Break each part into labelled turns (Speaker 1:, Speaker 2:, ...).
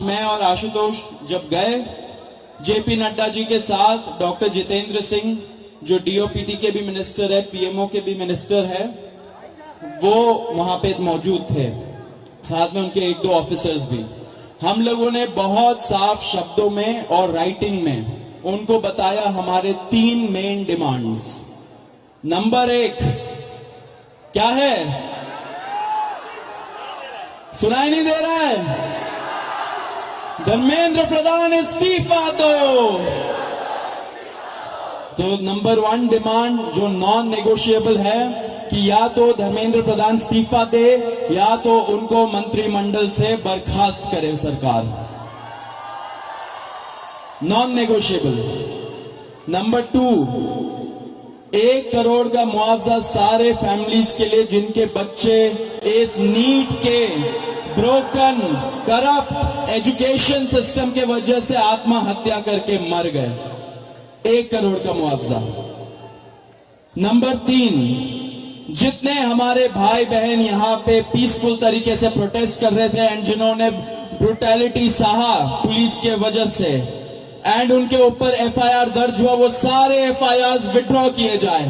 Speaker 1: मैं और आशुतोष जब गए जेपी नड्डा जी के साथ, डॉक्टर जितेंद्र सिंह जो डीओपीटी के भी मिनिस्टर है, पीएमओ के भी मिनिस्टर है, वो वहां पे मौजूद थे, साथ में उनके एक दो ऑफिसर्स भी। हम लोगों ने बहुत साफ शब्दों में और राइटिंग में उनको बताया हमारे 3 मेन डिमांड्स। नंबर 1 क्या है? सुनाई नहीं दे रहा है? धर्मेंद्र प्रधान इस्तीफा दो। तो नंबर 1 डिमांड जो नॉन नेगोशिएबल है कि या तो धर्मेंद्र प्रधान इस्तीफा दे या तो उनको मंत्रिमंडल से बर्खास्त करे सरकार। Non negotiable. नंबर 2, 1 करोड़ का मुआवजा सारे फैमिलीज के लिए जिनके बच्चे इस नीट के ब्रोकन करप्ट एजुकेशन सिस्टम के वजह से आत्महत्या करके मर गए। 1 करोड़ का मुआवजा। नंबर 3, जितने हमारे भाई बहन यहां पे पीसफुल तरीके से प्रोटेस्ट कर रहे थे एंड जिन्होंने ब्रुटैलिटी सहा पुलिस के वजह से एंड उनके ऊपर एफआईआर दर्ज हुआ, वो सारे एफआईआर विड्रॉ किए जाए।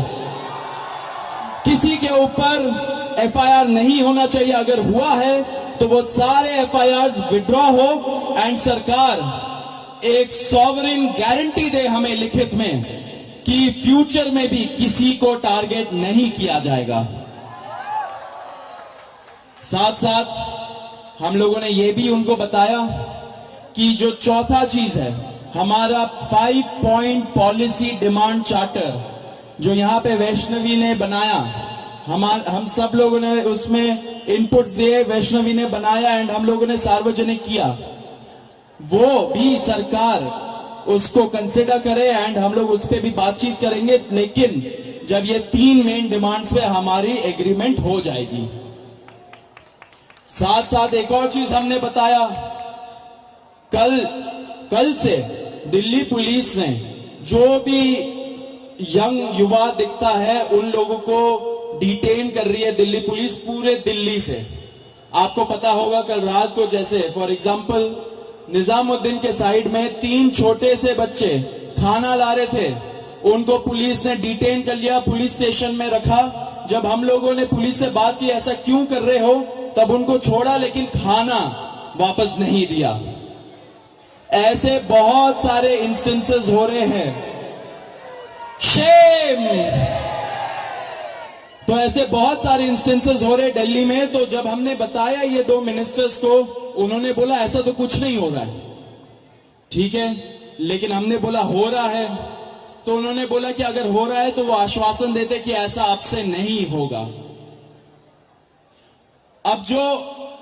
Speaker 1: किसी के ऊपर एफआईआर नहीं होना चाहिए, अगर हुआ है तो वो सारे एफआईआर विड्रॉ हो एंड सरकार एक सॉवरेन गारंटी दे हमें लिखित में कि फ्यूचर में भी किसी को टारगेट नहीं किया जाएगा। साथ साथ हम लोगों ने यह भी उनको बताया कि जो चौथा चीज है हमारा 5 पॉइंट पॉलिसी डिमांड चार्टर जो यहां पे वैष्णवी ने बनाया, हम सब लोगों ने उसमें इनपुट्स दिए, वैष्णवी ने बनाया एंड हम लोगों ने सार्वजनिक किया, वो भी सरकार उसको कंसिडर करे एंड हम लोग उस पर भी बातचीत करेंगे, लेकिन जब ये 3 मेन डिमांड्स पे हमारी एग्रीमेंट हो जाएगी। साथ साथ एक और चीज हमने बताया, कल से दिल्ली पुलिस ने जो भी यंग युवा दिखता है उन लोगों को डिटेन कर रही है दिल्ली पुलिस पूरे दिल्ली से। आपको पता होगा कल रात को जैसे फॉर एग्जांपल निजामुद्दीन के साइड में 3 छोटे से बच्चे खाना ला रहे थे, उनको पुलिस ने डिटेन कर लिया, पुलिस स्टेशन में रखा। जब हम लोगों ने पुलिस से बात की ऐसा क्यों कर रहे हो, तब उनको छोड़ा लेकिन खाना वापस नहीं दिया। ऐसे बहुत सारे इंस्टेंसेस हो रहे हैं। शेम। तो ऐसे बहुत सारे इंस्टेंसेस हो रहे दिल्ली में। तो जब हमने बताया ये 2 मिनिस्टर्स को, उन्होंने बोला ऐसा तो कुछ नहीं हो रहा है। ठीक है, लेकिन हमने बोला हो रहा है, तो उन्होंने बोला कि अगर हो रहा है तो वो आश्वासन देते कि ऐसा अब से नहीं होगा। अब जो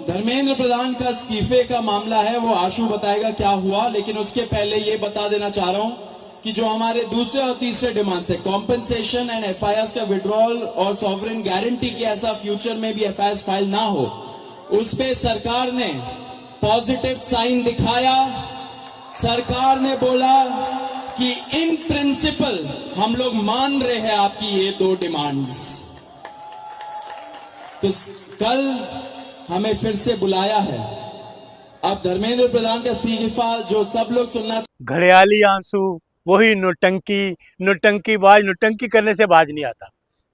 Speaker 1: धर्मेंद्र प्रधान का इस्तीफे का मामला है वो आशु बताएगा क्या हुआ, लेकिन उसके पहले ये बता देना चाह रहा हूं कि जो हमारे दूसरे और तीसरे डिमांड्स है, कॉम्पेंसेशन एंड एफआईआर का विड्रॉल और सॉवरेन गारंटी की ऐसा फ्यूचर में भी एफआईआर फाइल ना हो, उस पे सरकार ने पॉजिटिव साइन दिखाया। सरकार ने बोला कि इन प्रिंसिपल हम लोग मान रहे हैं आपकी ये 2 डिमांड्स। तो कल हमें फिर से बुलाया है। अब धर्मेंद्र प्रधान का इस्तीफा जो सब लोग सुनना,
Speaker 2: घड़ियाली आंसू, वही नौटंकीबाज, नौटंकी करने से बाज नहीं आता।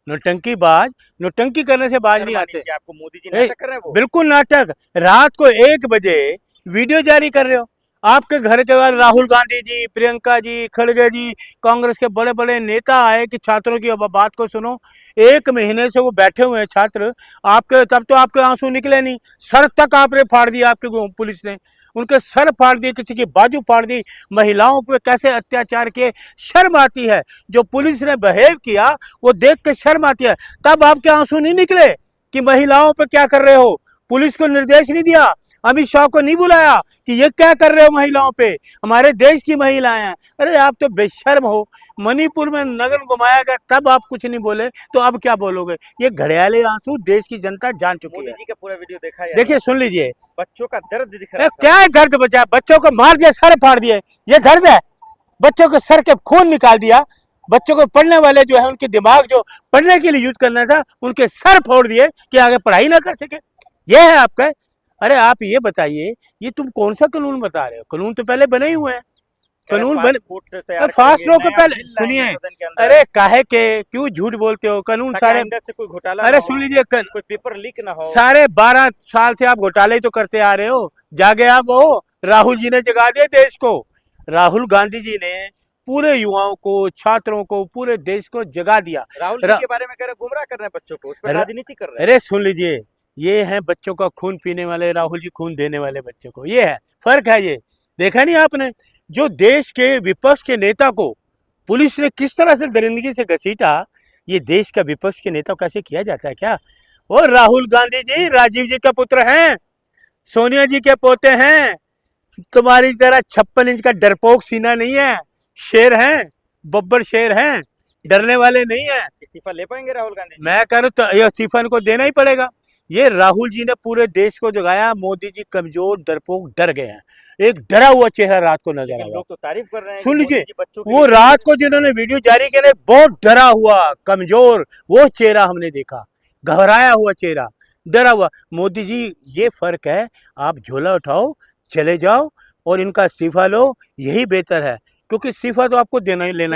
Speaker 2: नौटंकी करने से बाज नहीं आते।
Speaker 3: आपको मोदी जी नाटक कर रहे हैं वो?
Speaker 2: बिल्कुल नाटक। रात को 1 बजे वीडियो जारी कर रहे हो। आपके घर के बाद राहुल गांधी जी, प्रियंका जी, खड़गे जी, कांग्रेस के बड़े बड़े नेता आए कि छात्रों की बात को सुनो। 1 महीने से वो बैठे हुए हैं छात्र, आपके तब तो आपके आंसू निकले नहीं। सर तक आपने फाड़ दिया, आपके पुलिस ने उनके सर फाड़ दिए, किसी की बाजू फाड़ दी। महिलाओं पे कैसे अत्याचार किए, शर्म आती है। जो पुलिस ने बिहेव किया वो देख के शर्म आती है। तब आपके आंसू नहीं निकले कि महिलाओं पे क्या कर रहे हो। पुलिस को निर्देश नहीं दिया, अमित शाह को नहीं बुलाया कि ये क्या कर रहे हो महिलाओं पे, हमारे देश की महिलाएं हैं। अरे आप तो बेशर्म हो। मणिपुर में नगर घुमाया गया तब आप कुछ नहीं बोले, तो अब क्या बोलोगे। ये घड़ियाले आंसू देश की जनता जान चुकी है।
Speaker 3: मोदी जी का पूरा वीडियो देखा है,
Speaker 2: देखिए सुन लीजिए।
Speaker 3: बच्चों का दर्द दिख रहा है।
Speaker 2: क्या है दर्द बचा, बच्चों को मार दिया, सर फाड़ दिए, ये दर्द है। बच्चों के सर के खून निकाल दिया, बच्चों को पढ़ने वाले जो है उनके दिमाग जो पढ़ने के लिए यूज करना था उनके सर फोड़ दिए कि आगे पढ़ाई ना कर सके। यह है आपका। अरे आप ये बताइए, ये तुम कौन सा कानून बता रहे हो? कानून तो पहले बने ही हुए हैं। कानून बन फास्ट लो के पहले सुनिए, अरे काहे के क्यों झूठ बोलते हो? कानून सारे
Speaker 3: से कोई घोटाला
Speaker 2: अरे सुन लीजिए,
Speaker 3: कोई पेपर लीक ना हो।
Speaker 2: सारे 12 साल से आप घोटाले ही तो करते आ रहे हो। जागे आप हो, राहुल जी ने जगा दिया देश को। राहुल गांधी जी ने पूरे युवाओं को, छात्रों को, पूरे देश को जगा दिया।
Speaker 3: राहुल जी के बारे में कह रहे गुमराह कर रहे हैं बच्चों को, उस पर राजनीति कर रहे हैं।
Speaker 2: अरे सुन लीजिए, ये हैं बच्चों का खून पीने वाले, राहुल जी खून देने वाले बच्चों को। ये है फर्क है। ये देखा नहीं आपने? जो देश के विपक्ष के नेता को पुलिस ने किस तरह से दरिंदगी से घसीटा, ये देश का विपक्ष के नेता कैसे किया जाता है क्या? और राहुल गांधी जी राजीव जी का पुत्र हैं, सोनिया जी के पोते हैं। तुम्हारी तरह 56 इंच का डरपोक सीना नहीं है, शेर हैं, बब्बर शेर हैं, डरने वाले नहीं है।
Speaker 3: इस्तीफा ले पाएंगे राहुल गांधी?
Speaker 2: मैं कह रहा हूँ इस्तीफा इनको देना ही पड़ेगा। ये राहुल जी ने पूरे देश को जगाया। मोदी जी कमजोर, डरपोक, डर गए हैं। एक डरा हुआ चेहरा रात को नजर आया।
Speaker 3: लोग तो तारीफ कर रहे हैं।
Speaker 2: सुन लीजिए, वो रात को जिन्होंने वीडियो जारी किया, बहुत डरा हुआ, कमजोर वो चेहरा हमने देखा, घबराया हुआ चेहरा, डरा हुआ। मोदी जी, ये फर्क है। आप झोला उठाओ, चले जाओ और इनका इस्तीफा लो, यही बेहतर है, क्योंकि इस्तीफा तो आपको देना ही लेना ही